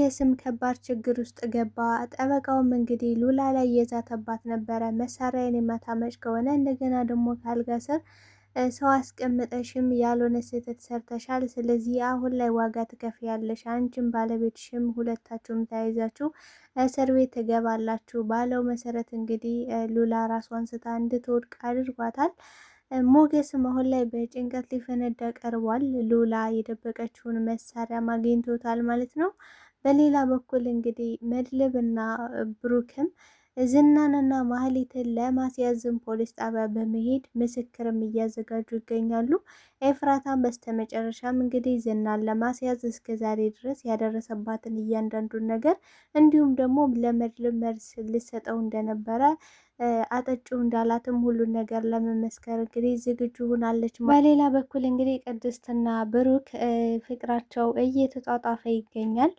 ሞገስም ከባድ ችግር ውስጥ ገባ። ጠበቃውም እንግዲህ ሉላ ላይ የዛተባት ነበረ። መሳሪያን የማታመጭ ከሆነ እንደገና ደግሞ ካልጋ ስር ሰው አስቀምጠሽም ያልሆነ ስህተት ሰርተሻል። ስለዚህ አሁን ላይ ዋጋ ትከፍያለሽ። አንቺም ባለቤትሽም ሁለታችሁም ተያይዛችሁ እስር ቤት ትገባላችሁ ባለው መሰረት እንግዲህ ሉላ ራሷን ስታ እንድትወድቅ አድርጓታል። ሞገስም አሁን ላይ በጭንቀት ሊፈነዳ ቀርቧል። ሉላ የደበቀችውን መሳሪያ አግኝቶታል ማለት ነው። በሌላ በኩል እንግዲህ መድብልና ብሩክም ዝናንና ማህሌትን ለማስያዝም ፖሊስ ጣቢያ በመሄድ ምስክርም እያዘጋጁ ይገኛሉ። ኤፍራታን በስተመጨረሻም እንግዲህ ዝናን ለማስያዝ እስከ ዛሬ ድረስ ያደረሰባትን እያንዳንዱን ነገር እንዲሁም ደግሞ ለመድብል መልስ ልሰጠው እንደነበረ አጠጪው እንዳላትም ሁሉን ነገር ለመመስከር እንግዲህ ዝግጁ ሆናለች። በሌላ በኩል እንግዲህ ቅድስትና ብሩክ ፍቅራቸው እየተጧጧፈ ይገኛል።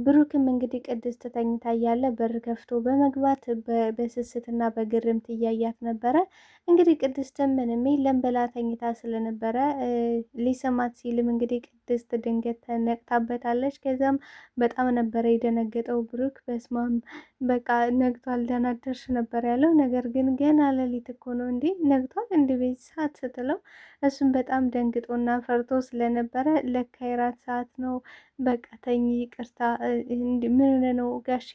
ብሩክም እንግዲህ ቅድስት ተኝታ እያለ በር ከፍቶ በመግባት በስስትና በግርምት እያያት ነበረ። እንግዲህ ቅድስትም ምንም የለም ብላ ተኝታ ስለነበረ ሊሰማት ሲልም እንግዲህ ቅድስት ድንገት ነቅታበታለች። ከዚያም በጣም ነበረ የደነገጠው ብሩክ። በስማም በቃ ነግቷል፣ ደህና አደርሽ ነበር ያለው። ነገር ግን ገና ሌሊት እኮ ነው እንዲህ ነግቷል እንዲ ቤት ሰዓት ስትለው እሱም በጣም ደንግጦና ፈርቶ ስለነበረ ለካ የራት ሰዓት ነው፣ በቃ ተኝ፣ ይቅርታ፣ ምን ነው ጋሼ፣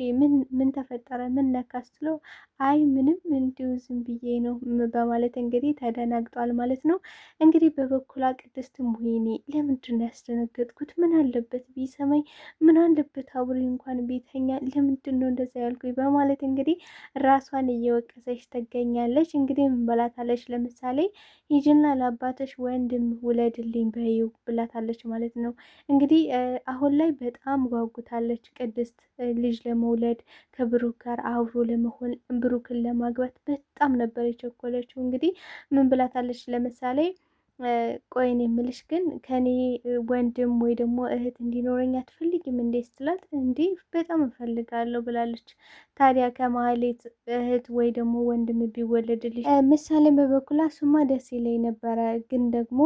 ምን ተፈጠረ፣ ምን ነካ ስትለው አይ ምንም እንዲሁ ዝም ብዬ ነው በማለት እንግዲህ ተደናግጧል ማለት ነው። እንግዲህ በበኩሏ ቅድስትም ወይኔ ለምንድን ነው ያስደነገጥኩት? ምን አለበት ቢሰማኝ፣ ምን አለበት አብሬ እንኳን ቤተኛ፣ ለምንድን ነው እንደዛ ያልኩኝ? በማለት እንግዲህ ራሷን እየወቀሰች ትገኛለች። እንግዲህ ምን በላታለች? ለምሳሌ ሂጂና ለአባትሽ ወንድም ውለድልኝ በይው ብላታለች ማለት ነው። እንግዲህ አሁን ላይ በጣም ጓጉታለች ቅድስት ልጅ ለመውለድ ከብሩክ ጋር አብሮ ለመሆን ብሩክን ለማግባት በጣም ነበር የቸኮለችው። እንግዲህ ምን ብላታለች? ለምሳሌ ቆይን የምልሽ ግን ከኔ ወንድም ወይ ደግሞ እህት እንዲኖረኝ አትፈልጊም እንዴ ስትላት፣ እንዲህ በጣም እፈልጋለሁ ብላለች። ታዲያ ከማህሌት እህት ወይ ደግሞ ወንድም ቢወለድልሽ? ምሳሌም በበኩላ እሱማ ደስ ይለኝ ነበረ፣ ግን ደግሞ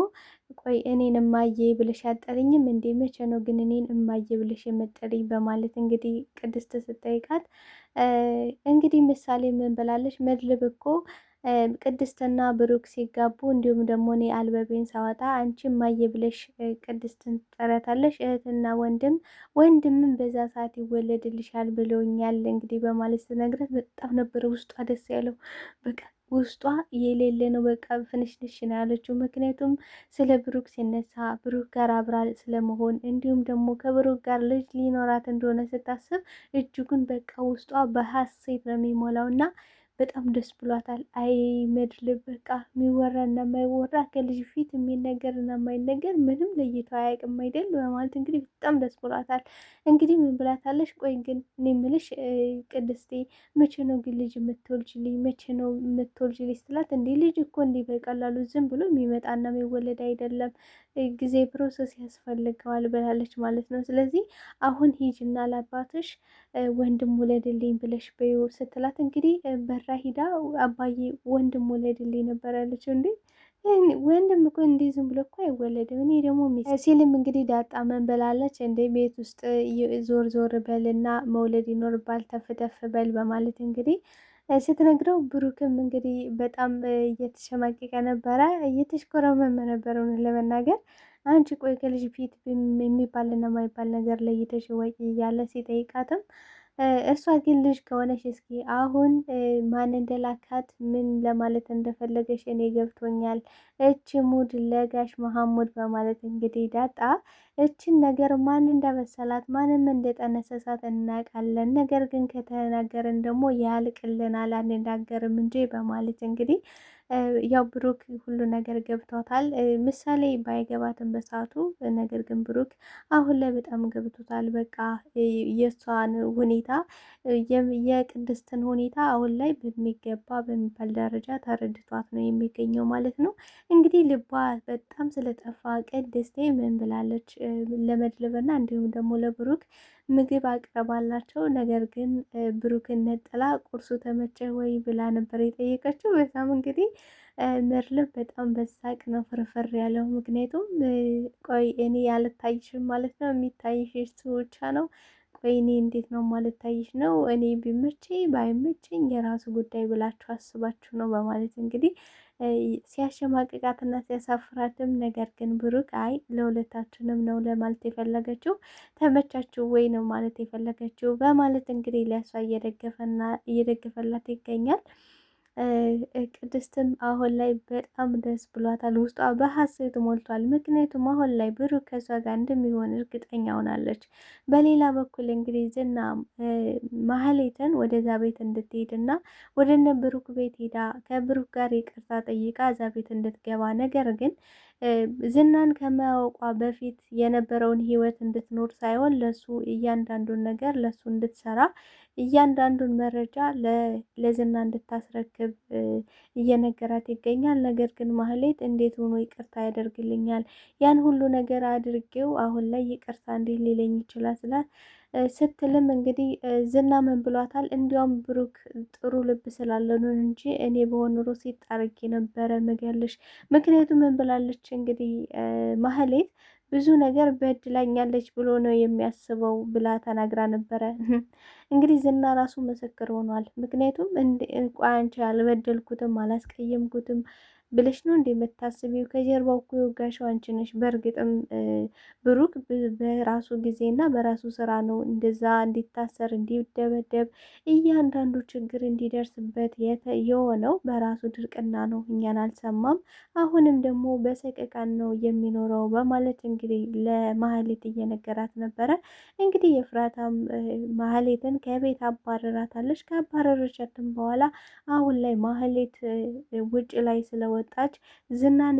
ቆይ እኔን እማዬ ብለሽ አጠሪኝም እንዴ? መቼ ነው ግን እኔን እማዬ ብለሽ የምጠሪኝ? በማለት እንግዲህ ቅድስት ስጠይቃት እንግዲህ ምሳሌ ምን ብላለች? መድብል እኮ ቅድስትና ብሩክ ሲጋቡ እንዲሁም ደግሞ እኔ አልበቤን ሳወጣ አንቺ እማዬ ብለሽ ቅድስትን ትጠሪያታለሽ፣ እህትና ወንድምን በዛ ሰዓት ይወለድልሻል ብለውኛል እንግዲህ በማለት ስነግራት በጣም ነበረ ውስጧ ደስ ያለው። በቃ ውስጧ የሌለ ነው፣ በቃ ፍንሽንሽ ነው ያለችው። ምክንያቱም ስለ ብሩክ ሲነሳ ብሩክ ጋር አብራ ስለመሆን እንዲሁም ደግሞ ከብሩክ ጋር ልጅ ሊኖራት እንደሆነ ስታስብ እጅጉን በቃ ውስጧ በሀሴት ነው የሚሞላው እና በጣም ደስ ብሏታል። አይ መድብል በቃ የሚወራና የማይወራ ከልጅ ፊት የሚነገርና የማይነገር ምንም ለይቶ አያውቅም አይደል? በማለት እንግዲህ በጣም ደስ ብሏታል። እንግዲህ ምን ብላታለች? ቆይ ግን እኔ የምልሽ ቅድስቴ መቼ ነው ግን ልጅ የምትወልጅልኝ? መቼ ነው የምትወልጅልኝ ስትላት፣ እንዲህ ልጅ እኮ እንዲህ በቀላሉ ዝም ብሎ የሚመጣና የሚወለድ አይደለም፣ ጊዜ ፕሮሰስ ያስፈልገዋል ብላለች ማለት ነው። ስለዚህ አሁን ሂጂና ለአባትሽ ወንድም ውለድልኝ ብለሽ በይው ስትላት እንግዲህ በራ ሂዳ አባዬ ወንድም ውለድልኝ ነበር ያለችው። እንዴ ወንድም እኮ እንዲህ ዝም ብሎ እኮ አይወለድም። እኔ ደግሞ ሲልም እንግዲህ ዳጣ ምን ብላለች? እንደ ቤት ውስጥ ዞር ዞር በልና መውለድ ይኖርባል፣ ተፍተፍ በል በማለት እንግዲህ ስትነግረው ብሩክም እንግዲህ በጣም እየተሸማቀቀ ነበረ፣ እየተሽኮረመመ ነበረ እውነት ለመናገር። አንቺ ቆይ ከልጅ ፊት የሚባልና የማይባል ነገር ለይተሽ ወይ እያለ ሲጠይቃትም እሷ ግን ልጅ ከሆነች እስኪ አሁን ማን እንደላካት ምን ለማለት እንደፈለገሽ እኔ ገብቶኛል። እች ሙድ ለጋሽ መሐሙድ በማለት እንግዲህ ዳጣ እችን ነገር ማን እንደመሰላት ማንም እንደጠነሰሳት እናውቃለን። ነገር ግን ከተናገርን ደግሞ ያልቅልናል አንናገርም እንጂ በማለት እንግዲህ ያው ብሩክ ሁሉ ነገር ገብቷታል። ምሳሌ ባይገባትም በሰዓቱ ነገር ግን ብሩክ አሁን ላይ በጣም ገብቶታል። በቃ የእሷን ሁኔታ የቅድስትን ሁኔታ አሁን ላይ በሚገባ በሚባል ደረጃ ተረድቷት ነው የሚገኘው ማለት ነው። እንግዲህ ልቧ በጣም ስለጠፋ ቅድስቴ ምን ብላለች? ለመድብልና እንዲሁም ደግሞ ለብሩክ ምግብ አቅርባላቸው፣ ነገር ግን ብሩክን ነጥላ ቁርሱ ተመቸ ወይ ብላ ነበር የጠየቀችው። በዛም እንግዲህ መድብል በጣም በሳቅ ነው ፍርፍር ያለው። ምክንያቱም ቆይ እኔ ያልታይሽም ማለት ነው የሚታይሽ እሱ ብቻ ነው፣ ቆይ እኔ እንዴት ነው ማልታይሽ ነው? እኔ ቢመቸኝ ባይመቸኝ የራሱ ጉዳይ ብላችሁ አስባችሁ ነው በማለት እንግዲህ ሲያሸማቅቃትና ሲያሳፍራትም፣ ነገር ግን ብሩክ አይ ለሁለታችንም ነው ለማለት የፈለገችው ተመቻችሁ ወይ ነው ማለት የፈለገችው በማለት እንግዲህ ለሷ እየደገፈላት ይገኛል። ቅድስትም አሁን ላይ በጣም ደስ ብሏታል። ውስጧ በሀሴት ሞልቷል። ምክንያቱም አሁን ላይ ብሩክ ከሷ ጋር እንደሚሆን እርግጠኛ ሆናለች። በሌላ በኩል እንግዲህ ዝና ማህሌትን ወደዛ ቤት እንድትሄድና ወደነ ብሩክ ቤት ሄዳ ከብሩክ ጋር ይቅርታ ጠይቃ እዛ ቤት እንድትገባ፣ ነገር ግን ዝናን ከማያውቋ በፊት የነበረውን ህይወት እንድትኖር ሳይሆን ለሱ እያንዳንዱን ነገር ለሱ እንድትሰራ እያንዳንዱን መረጃ ለዝና እንድታስረክብ እየነገራት ይገኛል። ነገር ግን ማህሌት እንዴት ሆኖ ይቅርታ ያደርግልኛል? ያን ሁሉ ነገር አድርጌው አሁን ላይ ይቅርታ እንዴት ሊለኝ ይችላል? ስላት ስትልም እንግዲህ ዝና ምን ብሏታል? እንዲያውም ብሩክ ጥሩ ልብ ስላለው ነው እንጂ እኔ በሆን ኑሮ ሴት አርጌ ነበረ ምገልሽ። ምክንያቱም ምን ብላለች እንግዲህ ማህሌት ብዙ ነገር በድላኛለች ብሎ ነው የሚያስበው ብላ ተናግራ ነበረ። እንግዲህ ዝና ራሱ ምስክር ሆኗል። ምክንያቱም ቆይ አንቺ አልበደልኩትም አላስቀየምኩትም ብለሽ ነው እንደ የምታስቢው? ከጀርባው እኮ የወጋሽው አንቺ ነሽ። በእርግጥም ብሩክ በራሱ ጊዜና በራሱ ስራ ነው እንደዛ እንዲታሰር እንዲደበደብ እያንዳንዱ ችግር እንዲደርስበት የሆነው በራሱ ድርቅና ነው። እኛን አልሰማም። አሁንም ደግሞ በሰቀቃን ነው የሚኖረው በማለት እንግዲህ ለማህሌት እየነገራት ነበረ። እንግዲህ የፍራታም ማህሌትን ከቤት አባረራታለች። ካባረረቻትም በኋላ አሁን ላይ ማህሌት ውጭ ላይ ስለወጣች ዝናን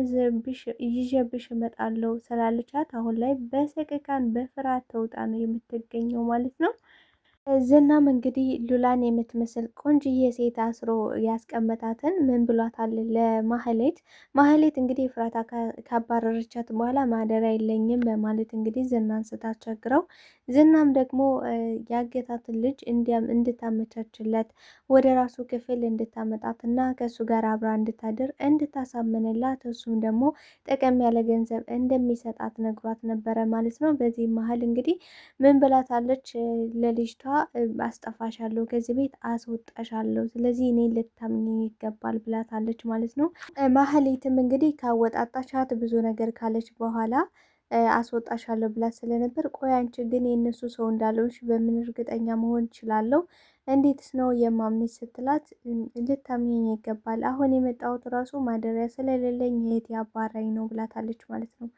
ይዤብሽ እመጣለሁ ስላለቻት አሁን ላይ በሰቀቃን በፍርሃት ተውጣ ነው የምትገኘው ማለት ነው። ዝናም እንግዲህ ሉላን የምትመስል ቆንጅዬ ሴት አስሮ ያስቀመጣትን ምን ብሏታል ለማህሌት? ማህሌት እንግዲህ ፍራታ ካባረረቻት በኋላ ማደሪያ የለኝም በማለት እንግዲህ ዝናን ስታስቸግረው፣ ዝናም ደግሞ ያገታትን ልጅ እንድታመቻችለት ወደ ራሱ ክፍል እንድታመጣት እና ከእሱ ጋር አብራ እንድታድር እንድታሳምንላት፣ እሱም ደግሞ ጠቀም ያለ ገንዘብ እንደሚሰጣት ነግሯት ነበረ ማለት ነው። በዚህ መሀል እንግዲህ ምን ብላታለች ለልጅቷ? አስጠፋሻለሁ፣ ከዚህ ቤት አስወጣሻለሁ፣ ስለዚህ እኔ ልታምኚኝ ይገባል ብላታለች ማለት ነው። ማህሌትም እንግዲህ ካወጣጣሻት ብዙ ነገር ካለች በኋላ አስወጣሻለሁ ብላት ስለነበር፣ ቆይ አንቺ ግን የእነሱ ሰው እንዳለሽ በምን እርግጠኛ መሆን እችላለሁ? እንዴትስ ነው የማምንሽ? ስትላት ልታምኚኝ ይገባል፣ አሁን የመጣሁት ራሱ ማደሪያ ስለሌለኝ እህቴ አባራኝ ነው ብላታለች ማለት ነው።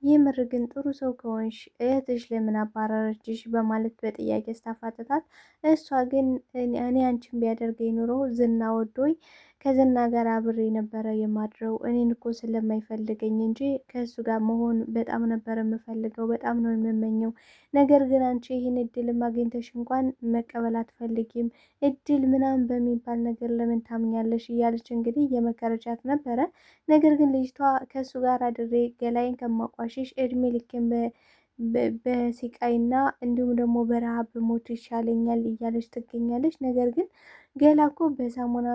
የምር ግን ጥሩ ሰው ከሆንሽ እህትሽ ለምን አባረረችሽ? በማለት በጥያቄ ስታፋጥጣት፣ እሷ ግን እኔ አንቺን ቢያደርገኝ ኑሮ ዝና ወዶኝ ከዝና ጋር አብሬ ነበረ የማድረው፣ እኔን እኮ ስለማይፈልገኝ እንጂ ከእሱ ጋር መሆን በጣም ነበር የምፈልገው፣ በጣም ነው የምመኘው። ነገር ግን አንቺ ይህን እድል አግኝተሽ እንኳን መቀበል አትፈልጊም። እድል ምናምን በሚባል ነገር ለምን ታምኛለሽ? እያለች እንግዲህ የመከረቻት ነበረ። ነገር ግን ልጅቷ ከእሱ ጋር አድሬ ገላይን ከማቋሽሽ እድሜ ልኬን በሲቃይና እንዲሁም ደግሞ በረሃብ ሞት ይሻለኛል እያለች ትገኛለች። ነገር ግን ገላ እኮ በሳሙና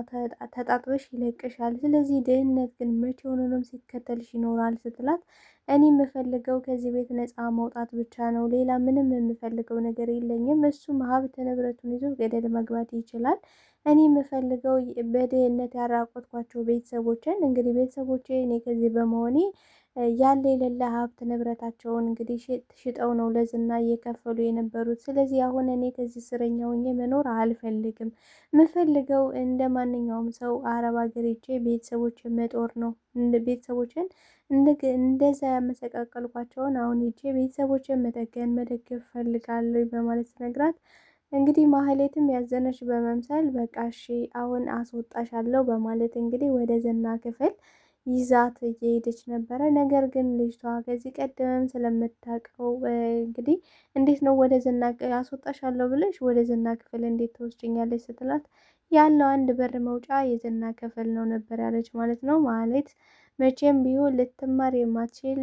ተጣጥበሽ ይለቅሻል። ስለዚህ ድህነት ግን መቼ ሆኖንም ሲከተልሽ ይኖራል ስትላት፣ እኔ የምፈልገው ከዚህ ቤት ነፃ መውጣት ብቻ ነው። ሌላ ምንም የምፈልገው ነገር የለኝም። እሱም ሀብት ንብረቱን ይዞ ገደል መግባት ይችላል። እኔ የምፈልገው በድህነት ያራቆትኳቸው ቤተሰቦችን እንግዲህ ቤተሰቦቼ እኔ ከዚህ በመሆኔ ያለ የሌለ ሀብት ንብረታቸውን እንግዲህ ሽጠው ነው ለዝና እየከፈሉ የነበሩት። ስለዚህ አሁን እኔ ከዚህ እስረኛ ሆኜ መኖር አልፈልግም። የምፈልገው እንደ ማንኛውም ሰው አረብ ሀገር ሄጄ ቤተሰቦችን መጦር ነው። ቤተሰቦችን እንደዛ ያመሰቃቀልኳቸውን አሁን ሄጄ ቤተሰቦችን መጠገን መደገፍ ፈልጋለሁ በማለት ነግራት፣ እንግዲህ ማህሌትም ያዘነች በመምሰል በቃ እሺ አሁን አስወጣሻለሁ በማለት እንግዲህ ወደ ዝና ክፍል ይዛት እየሄደች ነበረ። ነገር ግን ልጅቷ ከዚህ ቀደምም ስለምታውቀው እንግዲህ እንዴት ነው ወደ ዝና አስወጣሻለሁ ብለሽ ወደ ዝና ክፍል እንዴት ትወስጂኛለች? ስትላት ያለው አንድ በር መውጫ የዝና ክፍል ነው ነበር ያለች ማለት ነው። ማለት መቼም ቢሆን ልትማር የማትችል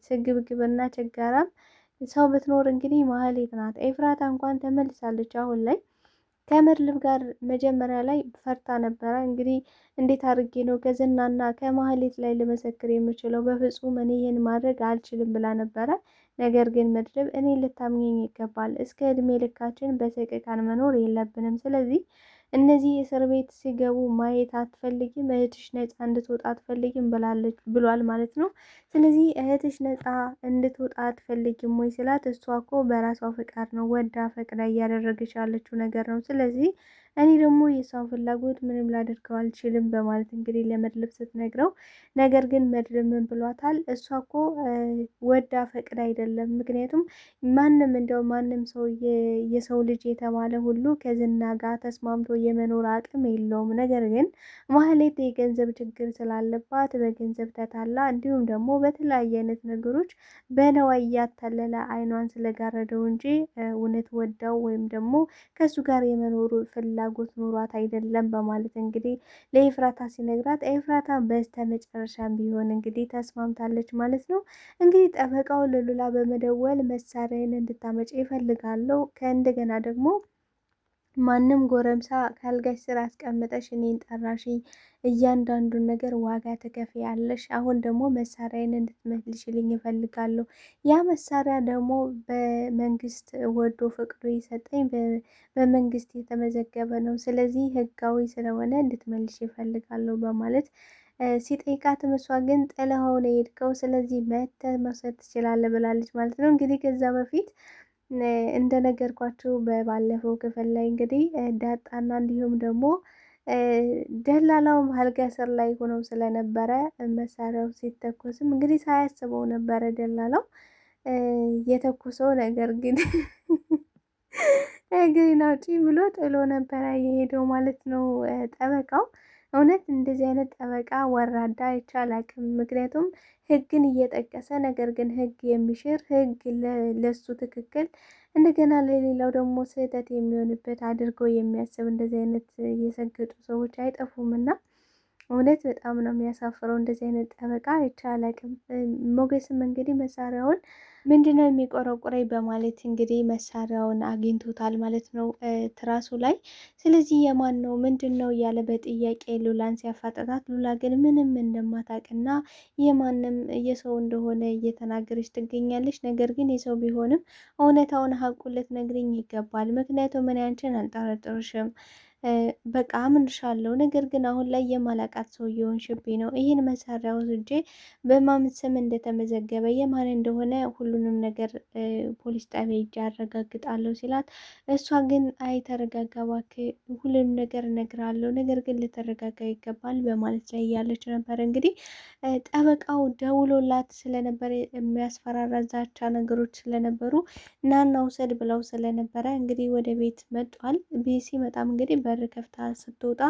ስግብግብና ችጋራም ሰው ብትኖር እንግዲህ ማህሌት ናት። ኤፍራታ እንኳን ተመልሳለች አሁን ላይ ከመድብል ጋር መጀመሪያ ላይ ፈርታ ነበረ። እንግዲህ እንዴት አድርጌ ነው ከዝናና ከማህሌት ላይ ልመሰክር የምችለው? በፍጹም እኔ ይህን ማድረግ አልችልም ብላ ነበረ። ነገር ግን መድብል እኔ ልታምኘኝ ይገባል። እስከ እድሜ ልካችን በሰቀቃን መኖር የለብንም። ስለዚህ እነዚህ እስር ቤት ሲገቡ ማየት አትፈልጊም? እህትሽ ነፃ እንድትወጣ አትፈልጊም? ብሏል ማለት ነው። ስለዚህ እህትሽ ነፃ እንድትወጣ አትፈልጊም ወይ ስላት፣ እሷ እኮ በራሷ ፈቃድ ነው ወዳ ፈቅዳ እያደረገች ያለችው ነገር ነው። ስለዚህ እኔ ደግሞ የእሷን ፍላጎት ምንም ላደርገው አልችልም በማለት እንግዲህ ለመድብል ስትነግረው፣ ነገር ግን መድብል ምን ብሏታል? እሷ እኮ ወዳ ፈቅዳ አይደለም። ምክንያቱም ማንም ሰው የሰው ልጅ የተባለ ሁሉ ከዝና ጋር ተስማምቶ የመኖር አቅም የለውም። ነገር ግን ማህሌት የገንዘብ ችግር ስላለባት በገንዘብ ተታላ፣ እንዲሁም ደግሞ በተለያየ አይነት ነገሮች በነዋይ እያታለለ አይኗን ስለጋረደው እንጂ እውነት ወዳው ወይም ደግሞ ከእሱ ጋር የመኖሩ ፍላጎት ኑሯት አይደለም በማለት እንግዲህ ለኤፍራታ ሲነግራት፣ ኤፍራታ በስተ መጨረሻም ቢሆን እንግዲህ ተስማምታለች ማለት ነው። እንግዲህ ጠበቃው ለሉላ በመደወል መሳሪያን እንድታመጭ ይፈልጋለሁ፣ ከእንደገና ደግሞ ማንም ጎረምሳ ካልጋሽ ስር አስቀምጠሽ እኔን ጠራሽ፣ እያንዳንዱን ነገር ዋጋ ትከፍያለሽ። አሁን ደግሞ መሳሪያን እንድትመልሽልኝ ይፈልጋለሁ። ያ መሳሪያ ደግሞ በመንግስት ወዶ ፈቅዶ ይሰጠኝ በመንግስት የተመዘገበ ነው። ስለዚህ ህጋዊ ስለሆነ እንድትመልሽ ይፈልጋለሁ በማለት ሲጠይቃትም፣ እሷ ግን ጥለኸው ነው የሄድከው፣ ስለዚህ መተህ መውሰድ ትችላለህ ብላለች ማለት ነው። እንግዲህ ከዛ በፊት እንደነገርኳችሁ በባለፈው ክፍል ላይ እንግዲህ ዳጣና እንዲሁም ደግሞ ደላላውም አልጋ ስር ላይ ሆነው ስለነበረ መሳሪያው ሲተኮስም እንግዲህ ሳያስበው ነበረ ደላላው የተኮሰው። ነገር ግን እግሬን አውጪኝ ብሎ ጥሎ ነበረ የሄደው ማለት ነው ጠበቃው። እውነት እንደዚህ አይነት ጠበቃ ወራዳ አይቼ አላቅም። ምክንያቱም ህግን እየጠቀሰ ነገር ግን ህግ የሚሽር ህግ ለሱ ትክክል እንደገና ለሌላው ደግሞ ስህተት የሚሆንበት አድርጎ የሚያስብ እንደዚህ አይነት የሰገጡ ሰዎች አይጠፉም እና እውነት በጣም ነው የሚያሳፍረው። እንደዚህ አይነት ጠበቃ አይቼ አላቅም። ሞገስም እንግዲህ መሳሪያውን ምንድነው የሚቆረቁረኝ በማለት እንግዲህ መሳሪያውን አግኝቶታል ማለት ነው ትራሱ ላይ። ስለዚህ የማን ነው ምንድን ነው እያለ በጥያቄ ሉላን ሲያፋጠጣት፣ ሉላ ግን ምንም እንደማታውቅና የማንም የሰው እንደሆነ እየተናገረች ትገኛለች። ነገር ግን የሰው ቢሆንም እውነታውን ሀቁን ልትነግሪኝ ይገባል። ምክንያቱም እኔ አንቺን አልጠረጥርሽም፣ በቃ አምንሻለሁ። ነገር ግን አሁን ላይ የማላቃት ሰው እየሆንሽብኝ ነው። ይህን መሳሪያ ወስጄ በማን ስም እንደተመዘገበ የማን እንደሆነ ሁሉንም ነገር ፖሊስ ጣቢያ ሄጄ አረጋግጣለሁ ሲላት፣ እሷ ግን አይ ተረጋጋ እባክህ፣ ሁሉንም ነገር እነግርሃለሁ፣ ነገር ግን ልተረጋጋ ይገባል በማለት ላይ እያለች ነበር። እንግዲህ ጠበቃው ደውሎላት ስለነበረ የሚያስፈራራ ዛቻ ነገሮች ስለነበሩ ናና ውሰድ ብለው ስለነበረ እንግዲህ ወደ ቤት መጧል። ቤት ሲመጣም እንግዲህ በር ከፍታ ስትወጣ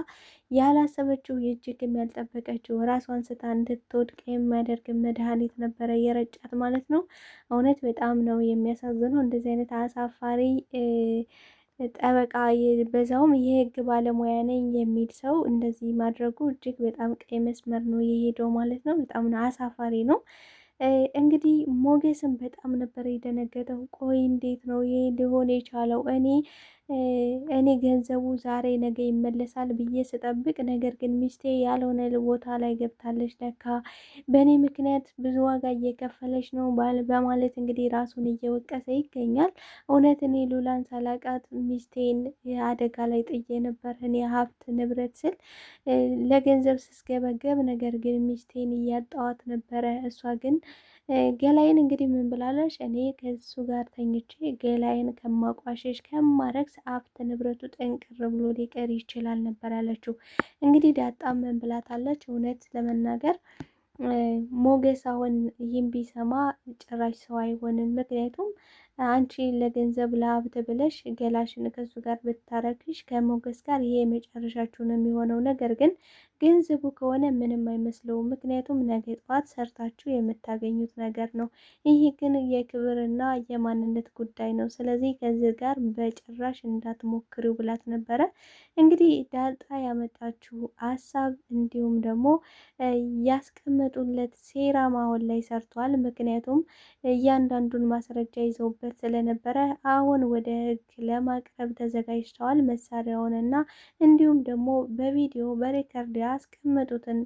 ያላሰበችው እጅግም ያልጠበቀችው ራሷን ስታ እንድትወድቅ የሚያደርግ መድኃኒት ነበረ የረጫት ማለት ነው። እውነት በጣም ነው የሚያሳዝነው። እንደዚህ አይነት አሳፋሪ ጠበቃ በዛውም የህግ ባለሙያ ነኝ የሚል ሰው እንደዚህ ማድረጉ እጅግ በጣም ቀይ መስመር ነው የሄደው ማለት ነው። በጣም ነው አሳፋሪ ነው። እንግዲህ ሞገስም በጣም ነበር የደነገጠው። ቆይ እንዴት ነው ይሄ ሊሆን የቻለው? እኔ ገንዘቡ ዛሬ ነገ ይመለሳል ብዬ ስጠብቅ፣ ነገር ግን ሚስቴ ያልሆነ ቦታ ላይ ገብታለች። ለካ በእኔ ምክንያት ብዙ ዋጋ እየከፈለች ነው በማለት እንግዲህ ራሱን እየወቀሰ ይገኛል። እውነት እኔ ሉላን ሳላቃት ሚስቴን አደጋ ላይ ጥዬ ነበር፣ እኔ ሀብት ንብረት ስል ለገንዘብ ስስገበገብ፣ ነገር ግን ሚስቴን እያጣዋት ነበረ። እሷ ግን ገላይን እንግዲህ ምን ብላለች? እኔ ከሱ ጋር ተኝቼ ገላይን ከማቋሸሽ ከማረግስ ሀብት ንብረቱ ጥንቅር ብሎ ሊቀር ይችላል ነበር ያለችው። እንግዲህ ዳጣ ምን ብላታለች? እውነት ለመናገር ሞገስ አሁን ይህን ቢሰማ ጭራሽ ሰው አይሆንም። ምክንያቱም አንቺ ለገንዘብ ለሀብት ብለሽ ገላሽን ከሱ ጋር ብታረግሽ ከሞገስ ጋር ይሄ የመጨረሻችሁ ነው የሚሆነው። ነገር ግን ገንዘቡ ከሆነ ምንም አይመስለውም። ምክንያቱም ነገ ጠዋት ሰርታችሁ የምታገኙት ነገር ነው። ይህ ግን የክብርና የማንነት ጉዳይ ነው። ስለዚህ ከዚህ ጋር በጭራሽ እንዳትሞክሪው ብላት ነበረ። እንግዲህ ዳጣ ያመጣችው ሀሳብ እንዲሁም ደግሞ ያስቀመጡለት ሴራ ማሆን ላይ ሰርቷል። ምክንያቱም እያንዳንዱን ማስረጃ ይዘውበት ስለነበረ አሁን ወደ ሕግ ለማቅረብ ተዘጋጅተዋል። መሳሪያውንና እንዲሁም ደግሞ በቪዲዮ በሬከርድ ያስቀመጡትን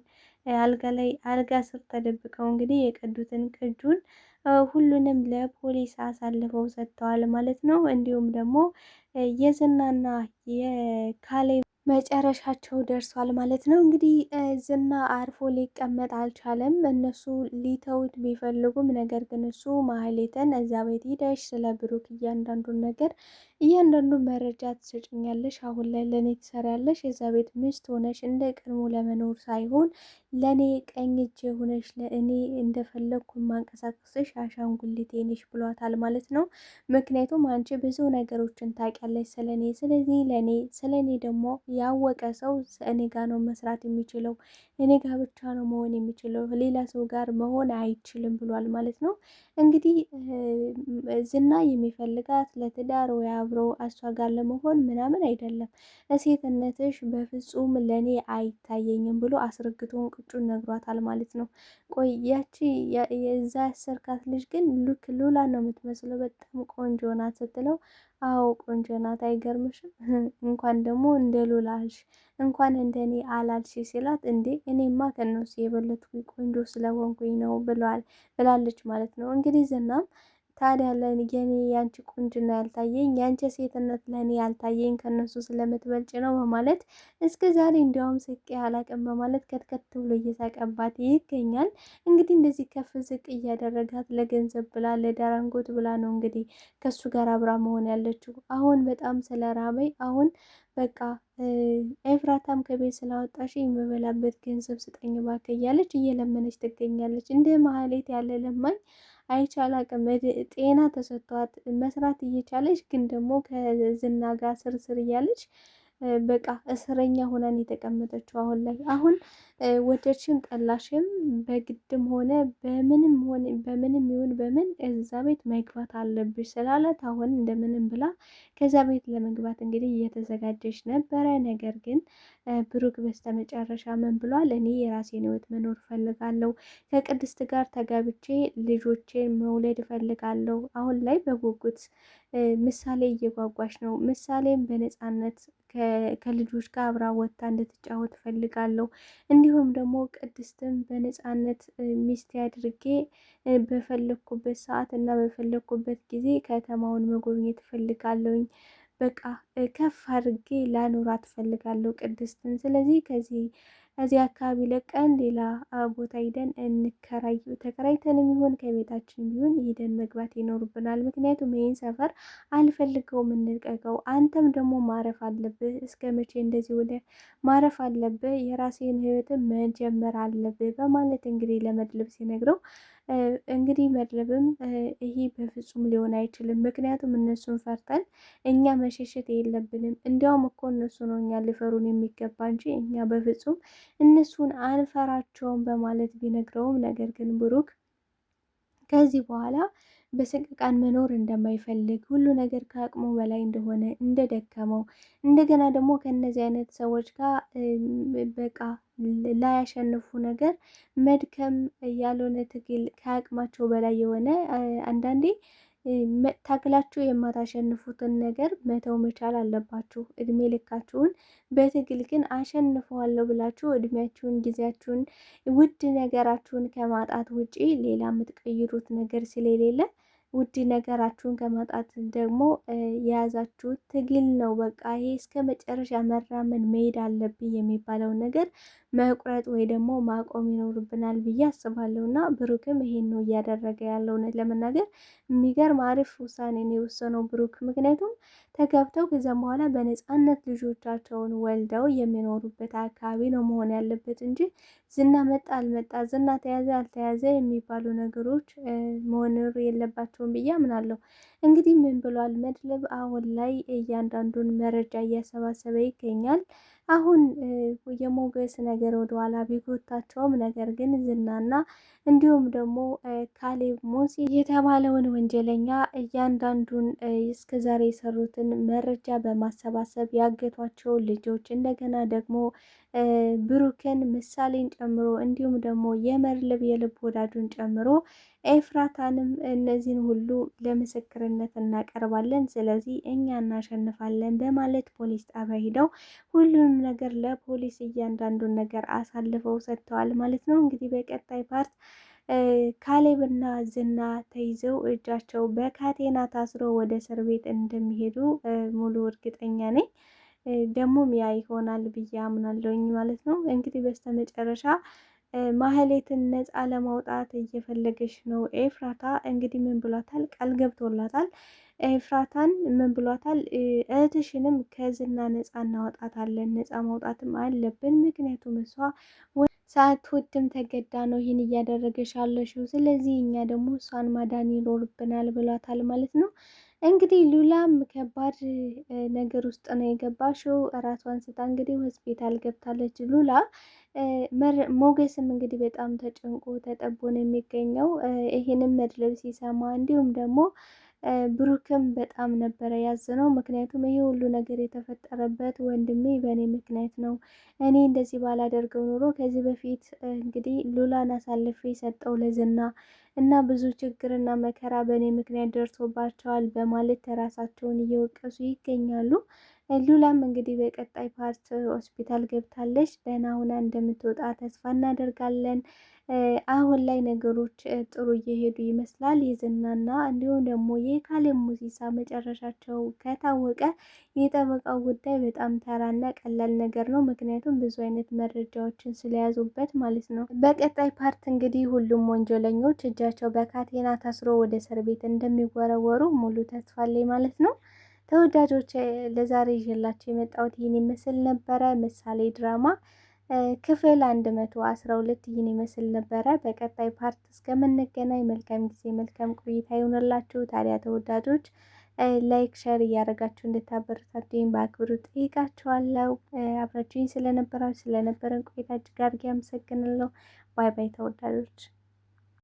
አልጋ ስር ተደብቀው እንግዲህ የቀዱትን ቅጁን ሁሉንም ለፖሊስ አሳልፈው ሰጥተዋል ማለት ነው። እንዲሁም ደግሞ የዝናና የካሌብ መጨረሻቸው ደርሷል ማለት ነው። እንግዲህ ዝና አርፎ ሊቀመጥ አልቻለም። እነሱ ሊተውት ቢፈልጉም ነገር ግን እሱ ማህሌትን እዛ ቤት ሂደሽ ስለ ብሩክ እያንዳንዱ መረጃ ትሰጭኛለሽ፣ አሁን ላይ ለእኔ ትሰሪያለሽ፣ የዛ ቤት ሚስት ሆነሽ እንደ ቀድሞ ለመኖር ሳይሆን ለእኔ ቀኝ እጅ ሆነሽ ለእኔ እንደፈለግኩ ማንቀሳቀስሽ አሻንጉሊቴ ነሽ ብሏታል ማለት ነው። ምክንያቱም አንቺ ብዙ ነገሮችን ታውቂያለሽ ስለኔ፣ ስለዚህ ለእኔ ስለኔ ደግሞ ያወቀ ሰው እኔ ጋር ነው መስራት የሚችለው፣ እኔ ጋር ብቻ ነው መሆን የሚችለው፣ ሌላ ሰው ጋር መሆን አይችልም ብሏል ማለት ነው። እንግዲህ ዝና የሚፈልጋት ለትዳር ወይ አብሮ እሷ ጋር ለመሆን ምናምን አይደለም። ሴትነትሽ በፍጹም ለእኔ አይታየኝም ብሎ አስረግቶን ቁጩን ነግሯታል ማለት ነው። ቆይ ያቺ የዛ ያሰርካት ልጅ ግን ልክ ሉላ ነው የምትመስለው፣ በጣም ቆንጆ ናት ስትለው አዎ ቆንጆ ናት አይገርምሽም? እንኳን ደግሞ እንደ ሉላ አልሽ፣ እንኳን እንደኔ አላልሽ ሲላት፣ እንዴ እኔማ ከነሱ የበለጥኩኝ ቆንጆ ስለሆንኩኝ ነው ብላለች ማለት ነው። እንግዲህ ዝናም ታዲያ የኔ ያንቺ ቁንጅና ያልታየኝ ያንቺ ሴትነት ለእኔ ያልታየኝ ከነሱ ስለምትበልጭ ነው በማለት እስከ ዛሬ እንዲያውም ስቄ አላቅም በማለት ከትከት ብሎ እየሳቀባት ይገኛል። እንግዲህ እንደዚህ ከፍ ዝቅ እያደረጋት ለገንዘብ ብላ ለዳራንጎት ብላ ነው እንግዲህ ከሱ ጋር አብራ መሆን ያለችው። አሁን በጣም ስለራበኝ አሁን በቃ ኤፍራታም ከቤት ስላወጣሽ የምበላበት ገንዘብ ስጠኝ እባክህ እያለች እየለመነች ትገኛለች። እንደ ማህሌት ያለ ለማኝ አይቻል አቅም ጤና ተሰጥቷት መስራት እየቻለች ግን ደግሞ ከዝና ጋር ስርስር እያለች በቃ እስረኛ ሆናን የተቀመጠችው አሁን ወደድሽም ጠላሽም በግድም ሆነ በምንም ይሁን በምን እዛ ቤት መግባት አለብሽ ስላለት አሁን እንደምንም ብላ ከዛ ቤት ለመግባት እንግዲህ እየተዘጋጀች ነበረ። ነገር ግን ብሩክ በስተመጨረሻ ምን ብሏል? እኔ የራሴን ህይወት መኖር ፈልጋለሁ፣ ከቅድስት ጋር ተጋብቼ ልጆቼን መውለድ እፈልጋለሁ። አሁን ላይ በጉጉት ምሳሌ እየጓጓች ነው። ምሳሌም በነፃነት ከልጆች ጋር አብራ ወጥታ እንድትጫወት ፈልጋለሁ። እንዲሁም ደግሞ ቅድስትም በነፃነት ሚስቴ አድርጌ በፈለግኩበት ሰዓት እና በፈለግኩበት ጊዜ ከተማውን መጎብኘት እፈልጋለሁኝ። በቃ ከፍ አድርጌ ላኖራት እፈልጋለሁ ቅድስትን። ስለዚህ ከዚህ አካባቢ ለቀን ሌላ ቦታ ሂደን እንከራይ፣ ተከራይተንም ይሆን ከቤታችን ቢሆን ሂደን መግባት ይኖርብናል። ምክንያቱም ይህን ሰፈር አልፈልገውም፣ እንልቀቀው። አንተም ደግሞ ማረፍ አለብህ። እስከ መቼ እንደዚህ ወደ ማረፍ አለብህ፣ የራሴን ህይወትን መጀመር አለብህ በማለት እንግዲህ ለመድብል ሲነግረው እንግዲህ መድብልም ይሄ በፍጹም ሊሆን አይችልም፣ ምክንያቱም እነሱን ፈርተን እኛ መሸሸት የለብንም። እንዲያውም እኮ እነሱ ነው እኛ ሊፈሩን የሚገባ እንጂ እኛ በፍጹም እነሱን አንፈራቸውም በማለት ቢነግረውም ነገር ግን ብሩክ ከዚህ በኋላ በስቅቃን መኖር እንደማይፈልግ ሁሉ ነገር ከአቅሙ በላይ እንደሆነ እንደደከመው እንደገና ደግሞ ከእነዚህ አይነት ሰዎች ጋር በቃ ላያሸንፉ ነገር መድከም ያልሆነ ትግል ከአቅማቸው በላይ የሆነ አንዳንዴ ታግላችሁ የማታሸንፉትን ነገር መተው መቻል አለባችሁ። እድሜ ልካችሁን በትግል ግን አሸንፈዋለሁ ብላችሁ እድሜያችሁን፣ ጊዜያችሁን፣ ውድ ነገራችሁን ከማጣት ውጪ ሌላ የምትቀይሩት ነገር ስለሌለ ውድ ነገራችሁን ከማጣት ደግሞ የያዛችሁት ትግል ነው። በቃ ይሄ እስከ መጨረሻ መራመድ መሄድ አለብኝ የሚባለውን ነገር መቁረጥ ወይ ደግሞ ማቆም ይኖርብናል ብዬ አስባለሁ። እና ብሩክም ይሄን ነው እያደረገ ያለው። እውነት ለመናገር የሚገርም አሪፍ ውሳኔ ነው የወሰነው ብሩክ። ምክንያቱም ተጋብተው ከዚያም በኋላ በነፃነት ልጆቻቸውን ወልደው የሚኖሩበት አካባቢ ነው መሆን ያለበት እንጂ ዝና መጣ አልመጣ፣ ዝና ተያዘ አልተያዘ የሚባሉ ነገሮች መኖር የለባቸውም ብዬ አምናለሁ። እንግዲህ ምን ብሏል መድብል? አሁን ላይ እያንዳንዱን መረጃ እያሰባሰበ ይገኛል። አሁን የሞገስ ነገር ወደኋላ ቢጎታቸውም ነገር ግን ዝናና እንዲሁም ደግሞ ካሌብ ሞሲ የተባለውን ወንጀለኛ እያንዳንዱን እስከዛሬ የሰሩትን መረጃ በማሰባሰብ ያገቷቸው ልጆች እንደገና ደግሞ ብሩክን ምሳሌን ጨምሮ እንዲሁም ደግሞ የመድብል የልብ ወዳጁን ጨምሮ ኤፍራታንም እነዚህን ሁሉ ለምስክርነት እናቀርባለን፣ ስለዚህ እኛ እናሸንፋለን በማለት ፖሊስ ጣቢያ ሂደው ሁሉንም ነገር ለፖሊስ እያንዳንዱን ነገር አሳልፈው ሰጥተዋል ማለት ነው። እንግዲህ በቀጣይ ፓርት ካሌብና ዝና ተይዘው እጃቸው በካቴና ታስሮ ወደ እስር ቤት እንደሚሄዱ ሙሉ እርግጠኛ ነኝ። ደግሞም ያ ይሆናል ብዬ አምናለሁኝ ማለት ነው። እንግዲህ በስተመጨረሻ ማህሌትን ነፃ ለማውጣት እየፈለገች ነው ኤፍራታ። እንግዲህ ምን ብሏታል? ቃል ገብቶላታል። ኤፍራታን ምን ብሏታል? እህትሽንም ከዝና ነፃ እናወጣታለን፣ ነፃ ማውጣትም አለብን፣ ምክንያቱም እሷ ሳትወድም ተገዳ ነው ይህን እያደረገች ያለሽው፣ ስለዚህ እኛ ደግሞ እሷን ማዳን ይኖርብናል ብሏታል ማለት ነው። እንግዲህ ሉላም ከባድ ነገር ውስጥ ነው የገባሽው። ራሷን ስታ እንግዲህ ሆስፒታል ገብታለች ሉላ። ሞገስም እንግዲህ በጣም ተጨንቆ ተጠቦ ነው የሚገኘው ይህንም መድረብ ሲሰማ፣ እንዲሁም ደግሞ ብሩክም በጣም ነበረ ያዘነው። ምክንያቱም ይሄ ሁሉ ነገር የተፈጠረበት ወንድሜ በእኔ ምክንያት ነው። እኔ እንደዚህ ባላደርገው ኖሮ ከዚህ በፊት እንግዲህ ሉላን አሳልፌ ሰጠው ለዝና እና ብዙ ችግርና መከራ በእኔ ምክንያት ደርሶባቸዋል በማለት ራሳቸውን እየወቀሱ ይገኛሉ። ሉላም እንግዲህ በቀጣይ ፓርት ሆስፒታል ገብታለች። ደህና ሁና እንደምትወጣ ተስፋ እናደርጋለን። አሁን ላይ ነገሮች ጥሩ እየሄዱ ይመስላል። የዝናና እንዲሁም ደግሞ የካሌብ ሙዚሳ መጨረሻቸው ከታወቀ የጠበቃው ጉዳይ በጣም ተራና ቀላል ነገር ነው። ምክንያቱም ብዙ አይነት መረጃዎችን ስለያዙበት ማለት ነው። በቀጣይ ፓርት እንግዲህ ሁሉም ወንጀለኞች እጃቸው በካቴና ታስሮ ወደ እስር ቤት እንደሚወረወሩ ሙሉ ተስፋ አለኝ ማለት ነው። ተወዳጆች ለዛሬ ይዤላችሁ የመጣሁት ይህን ይመስል ነበረ። ምሳሌ ድራማ ክፍል 112 ይህን ይመስል ነበረ። በቀጣይ ፓርት እስከምንገናኝ መልካም ጊዜ መልካም ቆይታ ይሆንላችሁ። ታዲያ ተወዳጆች ላይክ ሸር እያደረጋችሁ እንድታበረታቱኝ በአክብሮት ጠይቃችኋለሁ። አብራችሁኝ ስለነበረን ቆይታ እጅግ አድርጌ አመሰግናለሁ። ባይ ባይ ተወዳጆች።